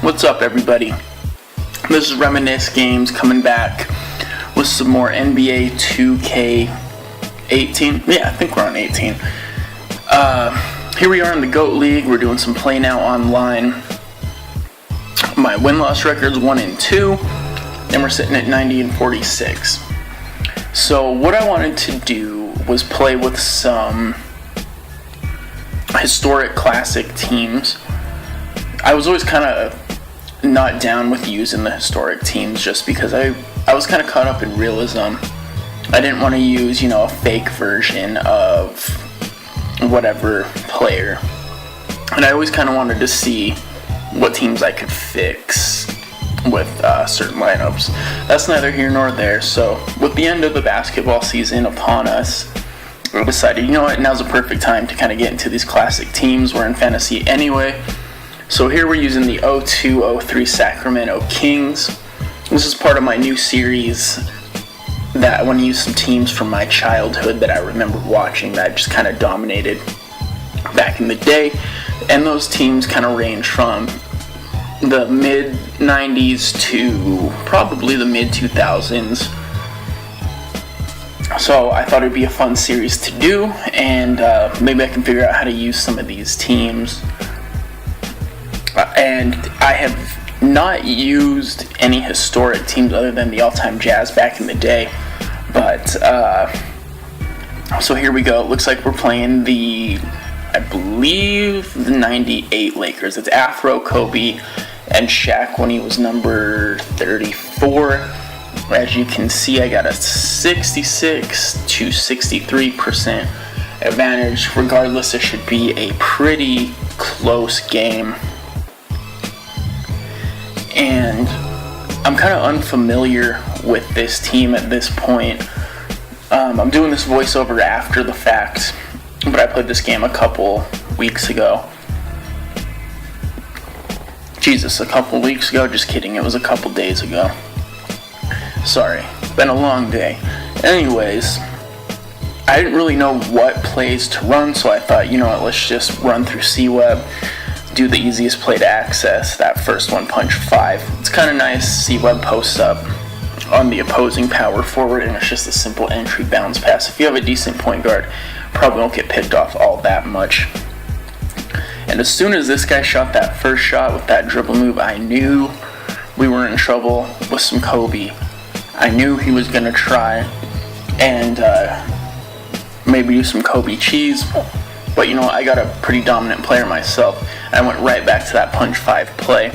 What's up, everybody? This is Reminisce Games coming back with some more NBA 2K18. Yeah, I think we're on 18. Here we are in the GOAT League. We're doing some play now online. My win-loss record's 1-2, and we're sitting at 90 and 46. So what I wanted to do was play with some historic classic teams. I was always kind of not down with using the historic teams just because I was kind of caught up in realism. I didn't want to use, a fake version of whatever player. And I always kind of wanted to see what teams I could fix with certain lineups. That's neither here nor there. So with the end of the basketball season upon us, I decided, you know what, now's a perfect time to kind of get into these classic teams. We're in fantasy anyway. So here we're using the 02-03 Sacremento Kings. This is part of my new series that I want to use some teams from my childhood that I remember watching that just kind of dominated back in the day. And those teams kind of range from the mid-90s to probably the mid-2000s. So I thought it would be a fun series to do, and maybe I can figure out how to use some of these teams. And I have not used any historic teams other than the all-time Jazz back in the day. But, so here we go. It looks like we're playing I believe, the 98 Lakers. It's Afro, Kobe, and Shaq when he was number 34. As you can see, I got a 66 to 63% advantage. Regardless, it should be a pretty close game. And I'm kind of unfamiliar with this team at this point. I'm doing this voiceover after the fact, but I played this game a couple weeks ago. Jesus, a couple weeks ago? Just kidding, it was a couple days ago. Sorry, been a long day. Anyways, I didn't really know what plays to run, so I thought, let's just run through C-Web. Do the easiest play to access, that first one, punch 5. It's kind of nice. C-Web posts up on the opposing power forward, and it's just a simple entry bounce pass. If you have a decent point guard, probably won't get picked off all that much. And as soon as this guy shot that first shot with that dribble move, I knew we were in trouble with some Kobe. I knew he was going to try and maybe do some Kobe cheese. But I got a pretty dominant player myself. I went right back to that punch 5 play.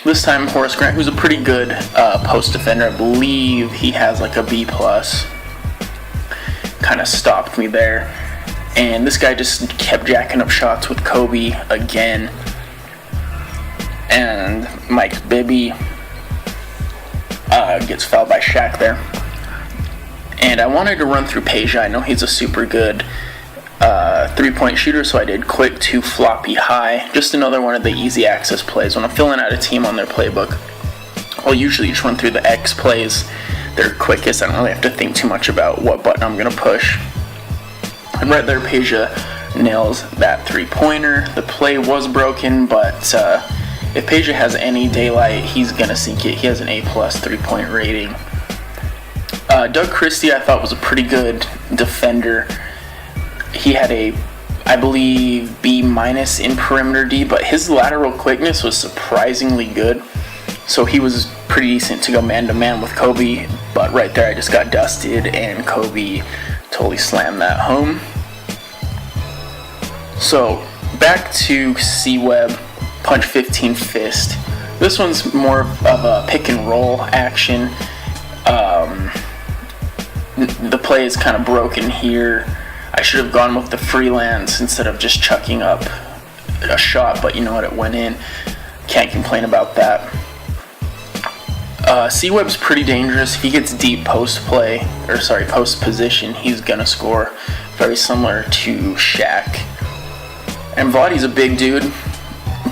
This time Horace Grant, who's a pretty good post defender, I believe he has like a B+, kind of stopped me there. And this guy just kept jacking up shots with Kobe again. And Mike Bibby gets fouled by Shaq there. And I wanted to run through Peja. I know he's a super good three-point shooter, so I did quick to floppy high. Just another one of the easy access plays. When I'm filling out a team on their playbook, I'll usually just run through the X plays. They're quickest. I don't really have to think too much about what button I'm going to push. And right there, Peja nails that three-pointer. The play was broken, but if Peja has any daylight, he's going to sink it. He has an A+ three-point rating. Doug Christie, I thought, was a pretty good defender. He had I believe, B- in perimeter D, but his lateral quickness was surprisingly good. So he was pretty decent to go man-to-man with Kobe, but right there I just got dusted, and Kobe totally slammed that home. So back to C-Web, punch 15 fist. This one's more of a pick-and-roll action. The play is kind of broken here. I should have gone with the freelance instead of just chucking up a shot, but you know what, it went in. Can't complain about that. C-Web's pretty dangerous. If he gets deep post position, he's gonna score. Very similar to Shaq. And Vladdy's a big dude,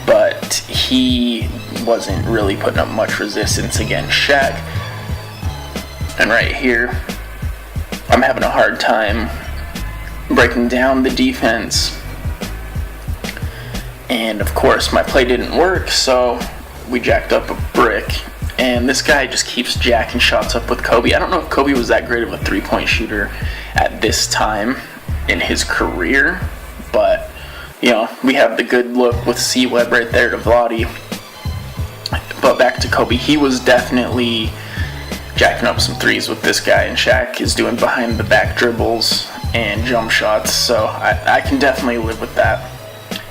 but he wasn't really putting up much resistance against Shaq. And right here, I'm having a hard time breaking down the defense. And of course, my play didn't work, so we jacked up a brick, and this guy just keeps jacking shots up with Kobe. I don't know if Kobe was that great of a three-point shooter at this time in his career, but you know, we have the good look with C-Web right there to Vlade. But back to Kobe, he was definitely jacking up some threes with this guy, and Shaq is doing behind the back dribbles and jump shots, so I can definitely live with that.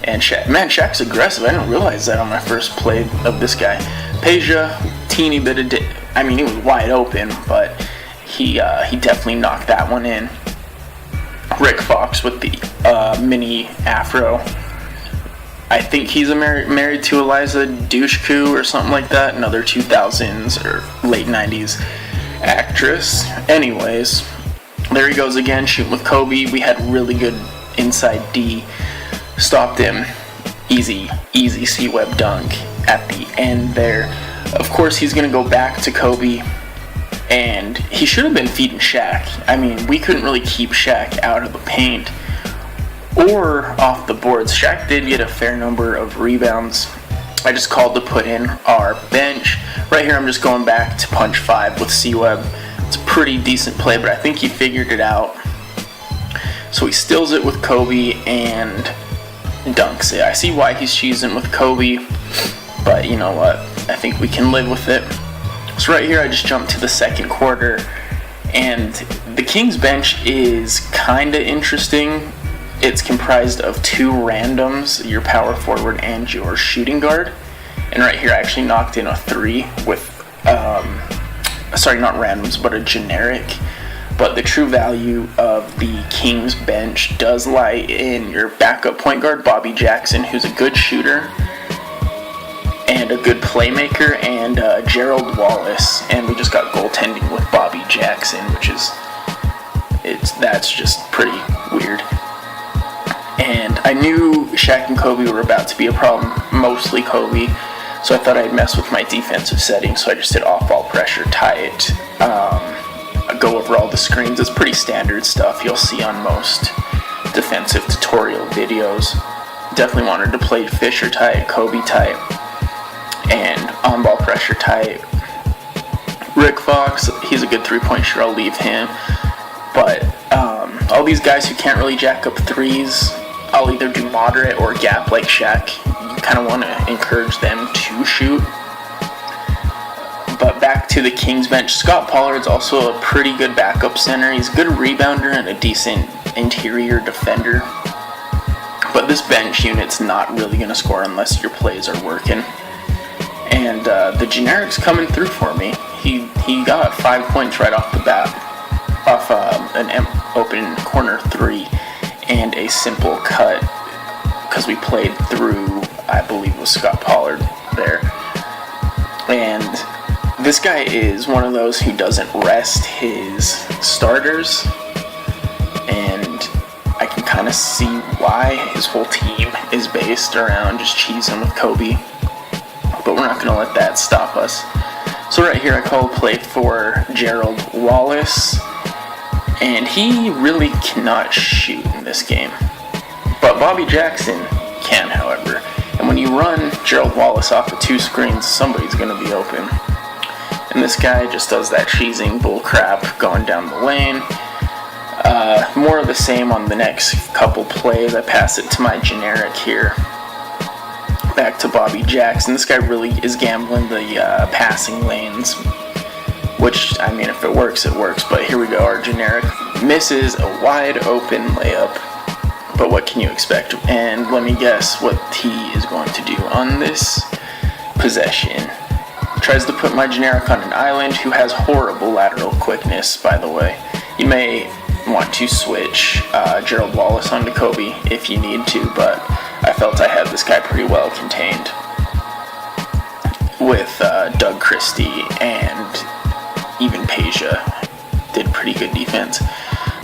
And Shaq's aggressive. I didn't realize that on my first play of this guy. Peja, teeny bit of he was wide open, but he definitely knocked that one in. Rick Fox with the mini Afro. I think he's married to Eliza Dushku or something like that, another 2000s or late 90s actress. Anyways, there he goes again, shooting with Kobe. We had really good inside D. Stopped him. Easy C-Web dunk at the end there. Of course, he's going to go back to Kobe, and he should have been feeding Shaq. I mean, we couldn't really keep Shaq out of the paint or off the boards. Shaq did get a fair number of rebounds. I just called to put in our bench. Right here, I'm just going back to punch 5 with C-Web. It's a pretty decent play, but I think he figured it out. So he steals it with Kobe and dunks it. I see why he's cheesing with Kobe, but you know what? I think we can live with it. So right here, I just jumped to the second quarter, and the Kings bench is kind of interesting. It's comprised of 2 randoms, your power forward and your shooting guard. And right here, I actually knocked in a 3 with, sorry, not randoms, but a generic. But the true value of the Kings bench does lie in your backup point guard, Bobby Jackson, who's a good shooter and a good playmaker, and Gerald Wallace. And we just got goaltending with Bobby Jackson, which is, that's just pretty weird. And I knew Shaq and Kobe were about to be a problem, mostly Kobe, so I thought I'd mess with my defensive settings, so I just did off-ball pressure, tie it, go over all the screens. It's pretty standard stuff you'll see on most defensive tutorial videos. Definitely wanted to play Fisher type, Kobe type, and on-ball pressure type. Rick Fox, he's a good three-point shooter, I'll leave him, but all these guys who can't really jack up threes, I'll either do moderate or gap like Shaq. You kind of want to encourage them to shoot. But back to the Kings bench, Scott Pollard's also a pretty good backup center. He's a good rebounder and a decent interior defender. But this bench unit's not really going to score unless your plays are working. And the generic's coming through for me. He got 5 points right off the bat, off an open corner 3 and a simple cut, because we played through, I believe it was Scott Pollard there. And this guy is one of those who doesn't rest his starters, and I can kind of see why his whole team is based around just cheesing with Kobe, but we're not going to let that stop us. So right here I call a play for Gerald Wallace, and he really cannot shoot in this game. But Bobby Jackson can, however. And when you run Gerald Wallace off of 2 screens, somebody's going to be open. And this guy just does that cheesing bull crap going down the lane. More of the same on the next couple plays. I pass it to my generic here. Back to Bobby Jackson. This guy really is gambling the passing lanes, which, I mean, if it works, it works. But here we go. Our generic misses a wide open layup. But what can you expect? And let me guess what he is going to do on this possession. Tries to put my generic on an island, who has horrible lateral quickness, by the way. You may want to switch Gerald Wallace onto Kobe if you need to, but I felt I had this guy pretty well contained with Doug Christie, and even Peja did pretty good defense.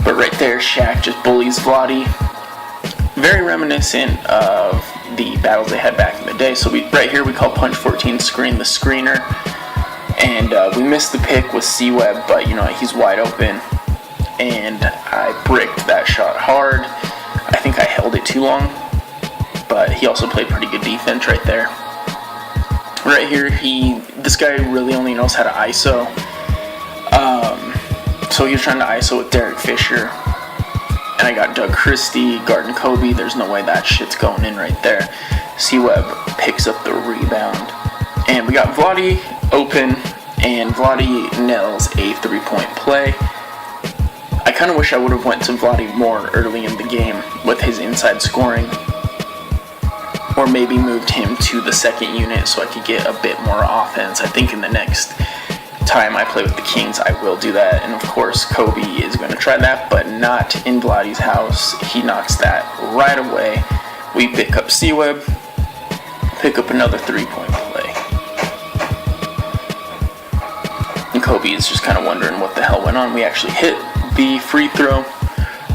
But right there, Shaq just bullies Vlade. Very reminiscent of the battles they had back in the day. So right here we call punch 14 screen the screener, and we missed the pick with C-Web, but you know, he's wide open, and I bricked that shot hard. I think I held it too long, but he also played pretty good defense right there. Right here, this guy really only knows how to ISO. So he was trying to ISO with Derek Fisher. And I got Doug Christie, Garden Kobe. There's no way that shit's going in right there. C-Web picks up the rebound. And we got Vladi open, and Vladi nails a 3-point play. I kind of wish I would have went to Vladi more early in the game with his inside scoring. Or maybe moved him to the second unit so I could get a bit more offense. I think in the next time I play with the Kings, I will do that. And of course, Kobe is going to try that, but not in Vladi's house. He knocks that right away. We pick up C-Web, pick up another 3-point play. And Kobe is just kind of wondering what the hell went on. We actually hit the free throw.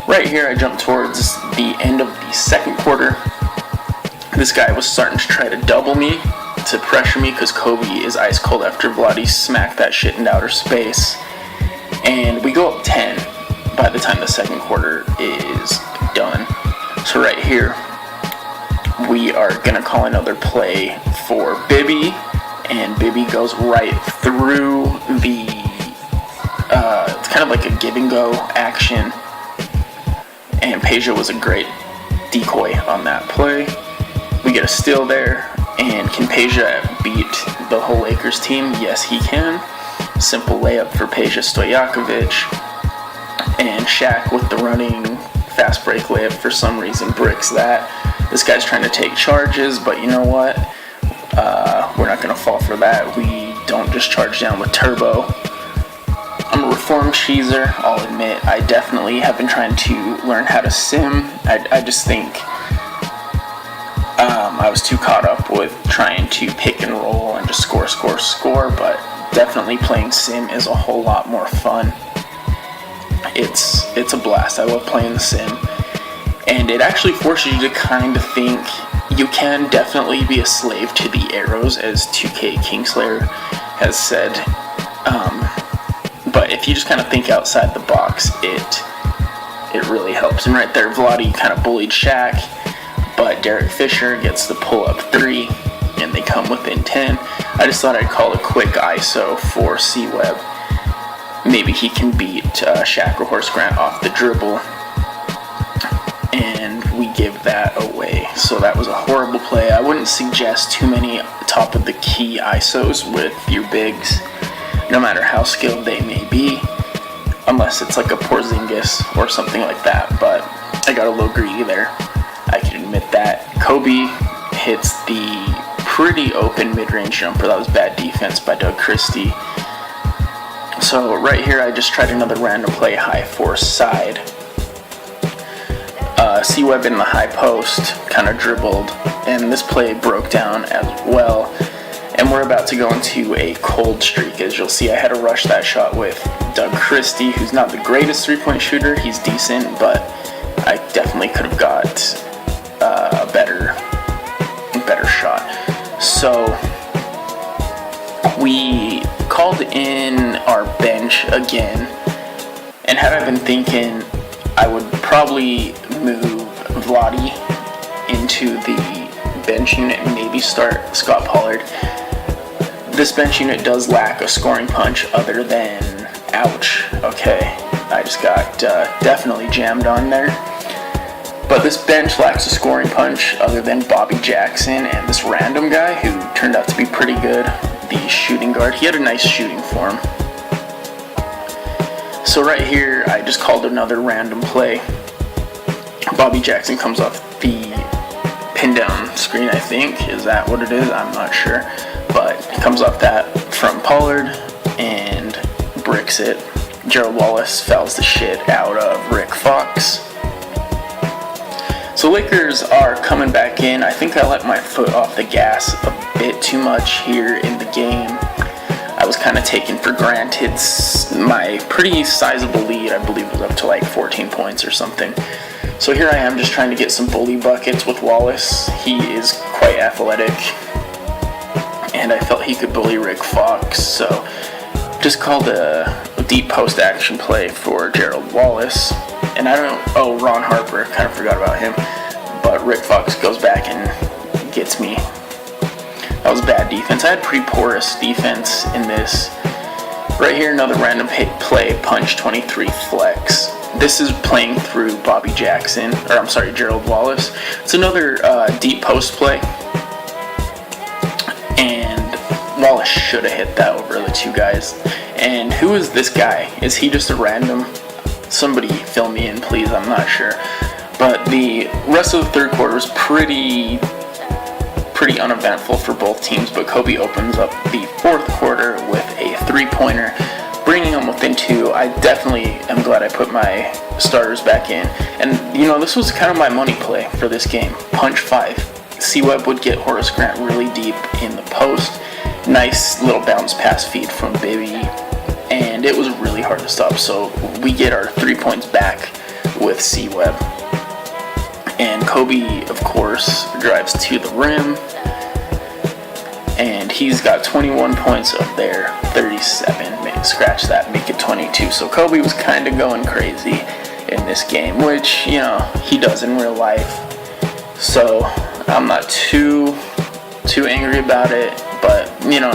Right here, I jump towards the end of the second quarter. This guy was starting to try to double me, to pressure me, because Kobe is ice cold after Vladi smacked that shit into outer space. And we go up 10 by the time the second quarter is done. So right here, we are going to call another play for Bibby, and Bibby goes right through the, it's kind of like a give and go action, and Peja was a great decoy on that play. We get a steal there, and can Peja beat the whole Lakers team? Yes, he can. Simple layup for Peja Stojakovic, and Shaq with the running fast break layup for some reason bricks that. This guy's trying to take charges, but you know what? We're not going to fall for that. We don't just charge down with turbo. I'm a reformed cheeser, I'll admit. I definitely have been trying to learn how to sim. I just think I was too caught up with trying to pick and roll and just score, but definitely playing sim is a whole lot more fun. It's a blast. I love playing the sim. And it actually forces you to kind of think. You can definitely be a slave to the arrows, as 2K Kingslayer has said. But if you just kind of think outside the box, it really helps. And right there, Vladi kind of bullied Shaq, but Derek Fisher gets the pull-up 3, and they come within 10. I just thought I'd call a quick ISO for C-Web. Maybe he can beat Shaq or Horace Grant off the dribble. And we give that away. So that was a horrible play. I wouldn't suggest too many top of the key ISOs with your bigs, no matter how skilled they may be, unless it's like a Porzingis or something like that. But I got a little greedy there. I can admit that. Kobe hits the pretty open mid-range jumper. That was bad defense by Doug Christie. So right here, I just tried another random play, high force side. C-Web in the high post kind of dribbled, and this play broke down as well. And we're about to go into a cold streak. As you'll see, I had to rush that shot with Doug Christie, who's not the greatest three-point shooter. He's decent, but I definitely could have got a better shot. So we called in our bench again, and had I been thinking, I would probably move Vladi into the bench unit and maybe start Scott Pollard. This bench unit does lack a scoring punch other than, ouch, okay, I just got definitely jammed on there. But this bench lacks a scoring punch other than Bobby Jackson and this random guy who turned out to be pretty good, the shooting guard. He had a nice shooting form. So right here, I just called another random play. Bobby Jackson comes off the pin down screen, I think. Is that what it is? I'm not sure. But he comes off that from Pollard and bricks it. Gerald Wallace fouls the shit out of Rick Fox. So Lakers are coming back in. I think I let my foot off the gas a bit too much here in the game. I was kind of taken for granted. My pretty sizable lead, I believe, was up to like 14 points or something. So here I am just trying to get some bully buckets with Wallace. He is quite athletic, and I felt he could bully Rick Fox, so just called a deep post action play for Gerald Wallace. And Ron Harper, kind of forgot about him, but Rick Fox goes back and gets me. That was bad defense. I had pretty porous defense in this. Right here, another random play, punch 23 flex. This is playing through Bobby Jackson, or I'm sorry, Gerald Wallace. It's another deep post play. And Wallace should have hit that over the two guys. And who is this guy? Is he just a random? Somebody fill me in, please. I'm not sure. But the rest of the third quarter was pretty uneventful for both teams. But Kobe opens up the fourth quarter with a three-pointer, bringing them within two. I definitely am glad I put my starters back in. And, this was kind of my money play for this game. Punch 5. C-Web would get Horace Grant really deep in the post. Nice little bounce pass feed from Bibby. And it was really hard to stop. So we get our 3 points back with C-Web. And Kobe, of course, drives to the rim. And he's got 21 points of their 37. Scratch that, make it 22. So Kobe was kind of going crazy in this game, which, he does in real life. So I'm not too angry about it. But,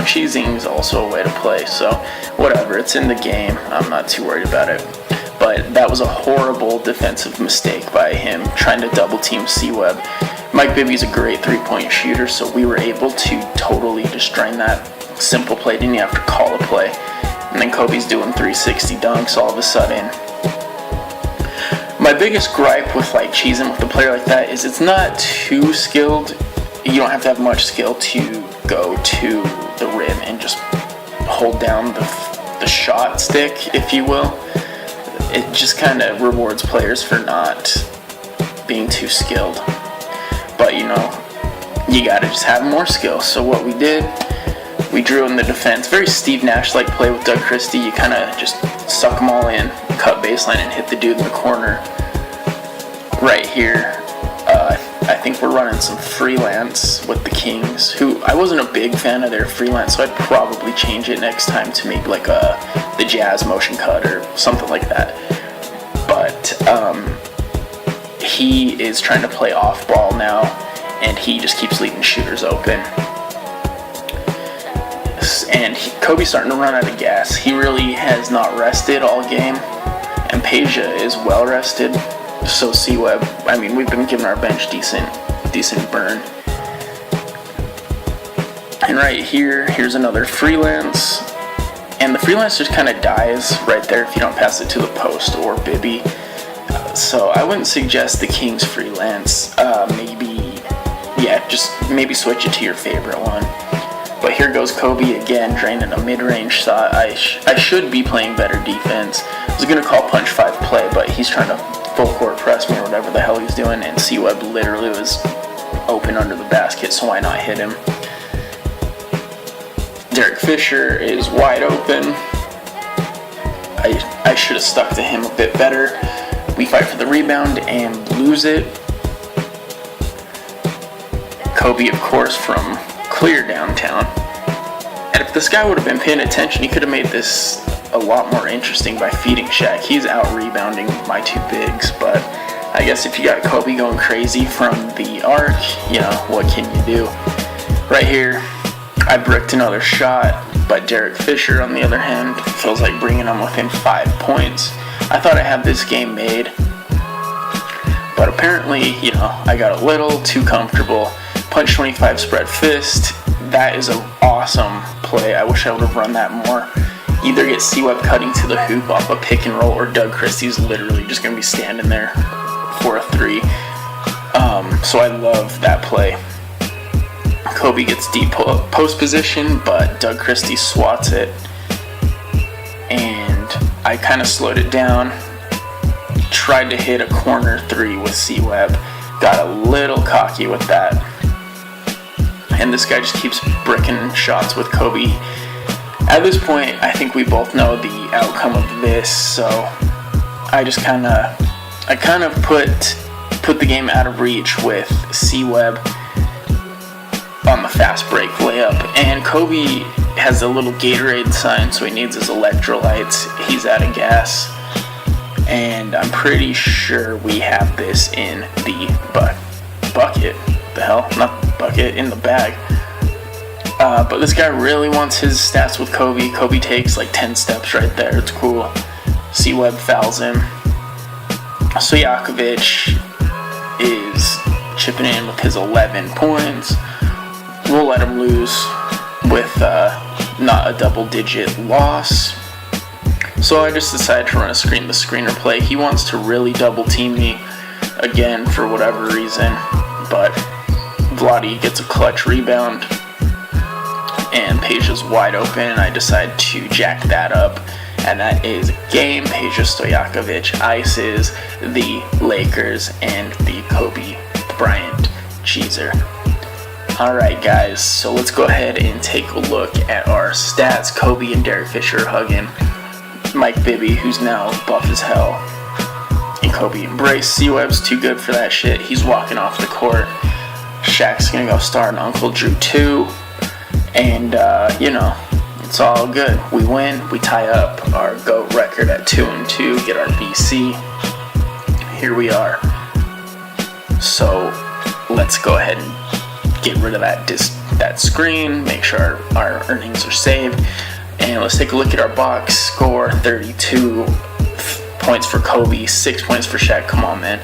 cheesing is also a way to play. So whatever, it's in the game. I'm not too worried about it. But that was a horrible defensive mistake by him, trying to double team C-Web. Mike Bibby's a great three-point shooter, so we were able to totally just drain that simple play. Didn't even have to call a play. And then Kobe's doing 360 dunks all of a sudden. My biggest gripe with cheesing with a player like that is it's not too skilled. You don't have to have much skill to go to the rim and just hold down the shot stick, if you will. It just kind of rewards players for not being too skilled. But, you got to just have more skill. So what we did, we drew in the defense. Very Steve Nash-like play with Doug Christie. You kind of just suck them all in, cut baseline, and hit the dude in the corner. Right here, I think we're running some freelance with the Kings, who I wasn't a big fan of their freelance, so I'd probably change it next time to maybe the Jazz motion cut or something like that. But he is trying to play off ball now, and he just keeps leaving shooters open. And Kobe's starting to run out of gas. He really has not rested all game, and Peja is well rested. So C-Web, we've been giving our bench decent burn. And right here's another freelance. And the freelance just kind of dies right there if you don't pass it to the post or Bibby. So I wouldn't suggest the Kings freelance. Maybe switch it to your favorite one. But here goes Kobe again, draining a mid-range shot. I should be playing better defense. I was going to call punch 5 play, but he's trying to full court press me or whatever the hell he's doing, and C-Web literally was open under the basket, so why not hit him? Derek Fisher is wide open. I should have stuck to him a bit better. We fight for the rebound and lose it. Kobe, of course, from clear downtown. And if this guy would have been paying attention, he could have made this a lot more interesting by feeding Shaq. He's out rebounding my two bigs, but I guess if you got Kobe going crazy from the arc, what can you do? Right here, I bricked another shot, but Derek Fisher, on the other hand, feels like bringing him within 5 points. I thought I had this game made, but apparently, I got a little too comfortable. Punch 25 spread fist. That is an awesome play. I wish I would have run that more. Either get C-Web cutting to the hoop off a pick and roll, or Doug Christie's literally just going to be standing there for a 3. So I love that play. Kobe gets deep post position, but Doug Christie swats it. And I kind of slowed it down. Tried to hit a corner 3 with C-Web. Got a little cocky with that. And this guy just keeps bricking shots with Kobe. At this point, I think we both know the outcome of this, so I kind of put the game out of reach with C-Web on the fast break layup. And Kobe has a little Gatorade sign, so he needs his electrolytes. He's out of gas. And I'm pretty sure we have this in the bucket. The hell? Not the bucket, in the bag. But this guy really wants his stats with Kobe. Kobe takes like 10 steps right there. It's cool. C-Web fouls him. Stojakovic is chipping in with his 11 points. We'll let him lose with not a double-digit loss. So I just decided to run a screen the screener play. He wants to really double-team me again for whatever reason, but Vladi gets a clutch rebound, and Page is wide open, and I decide to jack that up, and that is game. Peja Stojakovic ices the Lakers and the Kobe Bryant cheeser. Alright guys, so let's go ahead and take a look at our stats. Kobe and Derek Fisher hugging. Mike Bibby, who's now buff as hell, and Kobe embrace. C-Web's too good for that shit. He's walking off the court. Shaq's gonna go start Uncle Drew 2. And, it's all good. We win. We tie up our GOAT record at 2-2. Get our BC. Here we are. So, let's go ahead and get rid of that screen. Make sure our earnings are saved. And let's take a look at our box score. 32 points for Kobe, 6 points for Shaq. Come on, man.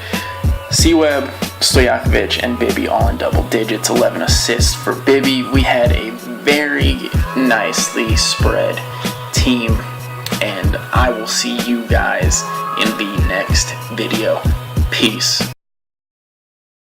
C-Web, Stojakovic, and Bibby all in double digits. 11 assists for Bibby. We had a very nicely spread team, and I will see you guys in the next video. Peace.